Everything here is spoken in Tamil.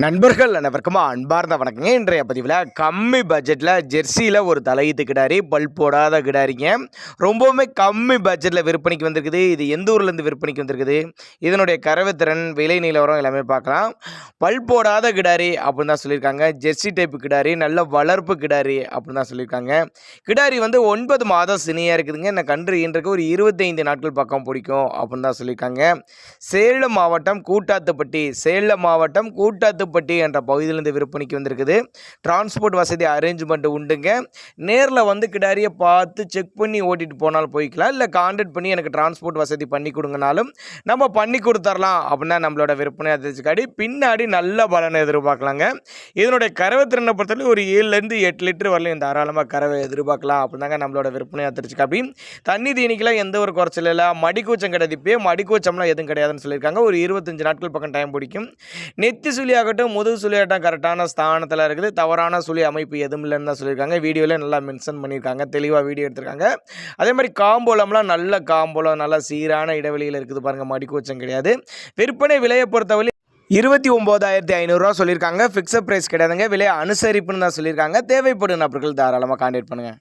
நண்பர்கள் அனைவருக்கும் அன்பார்ந்த வணக்கங்க. இன்றைய பதிவில் கம்மி பட்ஜெட்டில் ஜெர்சியில் ஒரு தலையீத்து கிடாரி, பல் போடாத கிடாரிங்க. ரொம்பவுமே கம்மி பட்ஜெட்டில் விற்பனைக்கு வந்திருக்குது. இது எந்த ஊர்லேருந்து விற்பனைக்கு வந்திருக்குது, இதனுடைய கறவைத்திறன், விலை நிலவரம் எல்லாமே பார்க்கலாம். பல் போடாத கிடாரி அப்படின்னு தான் சொல்லியிருக்காங்க. ஜெர்சி டைப்பு கிடாரி, நல்ல வளர்ப்பு கிடாரி அப்படின்னு தான் சொல்லியிருக்காங்க. கிடாரி வந்து 9 மாதம் சினியாக இருக்குதுங்க. இந்த கன்று ஈன்றக்கு ஒரு 25 நாட்கள் பக்கம் பிடிக்கும் அப்படின்னு தான் சொல்லியிருக்காங்க. சேலம் மாவட்டம் கூட்டாத்துப்பட்டி என்ற பகுதியிலிருந்து விற்பனைக்கு வந்திருக்குது. டிரான்ஸ்போர்ட் வசதி அரேஞ்ச்மெண்ட் உண்டுங்க. நேரில் வந்து கிடாரியை பார்த்து செக் பண்ணி ஓட்டிட்டு போனாலும் போய்க்கலாம். இல்லை கான்டாக்ட் பண்ணி எனக்கு டிரான்ஸ்போர்ட் வசதி பண்ணி கொடுங்கனாலும் நம்ம பண்ணி கொடுத்துடலாம் அப்படின்னா நம்மளோட விற்பனை அதிர்ச்சிக்காடி பின்னாடி நல்ல பலனை எதிர்பார்க்கலாங்க. இதனுடைய கறவை திறனை பொறுத்தவரை ஒரு 7லேருந்து 8 லிட்டர் வரலையும் தாராளமாக கறவை எதிர்பார்க்கலாம் அப்படின்னாங்க நம்மளோட விற்பனை அதிர்ச்சிக்காடி. தண்ணி தீனிக்கெல்லாம் எந்த ஒரு குறைச்சல் இல்லை. மடிக்கூச்சம் கிடையாது. இப்போயே மடிக்கூச்சம்லாம் எதுவும் கிடையாதுன்னு சொல்லியிருக்காங்க. ஒரு 25 நாட்கள் பக்கம் டைம் பிடிக்கும். நெத்தி சுழியாகட்டும் முதுகு சுழியாகட்டும் கரெக்டான ஸ்தானத்தில் இருக்குது. தவறான சுழி அமைப்பு எதுவும் இல்லைன்னு தான் சொல்லியிருக்காங்க. வீடியோவில் நல்லா மென்ஷன் பண்ணியிருக்காங்க. தெளிவாக வீடியோ எடுத்திருக்காங்க. அதே மாதிரி காம்போலம்லாம் நல்ல காம்போலம், நல்லா சீரான இடைவெளியில் இருக்குது பாருங்கள். மடிக்கூச்சம் கிடையாது. விற்பனை விலையை பொறுத்தவரை 29,500 சொல்லியிருக்காங்க. ஃபிக்ஸட் ப்ரைஸ் கிடையாதுங்க. விலை அனுசரிப்புன்னு தான் சொல்லியிருக்காங்க. தேவைப்படும் நபர்கள் தாராளமாக கான்டாக்ட் பண்ணுங்கள்.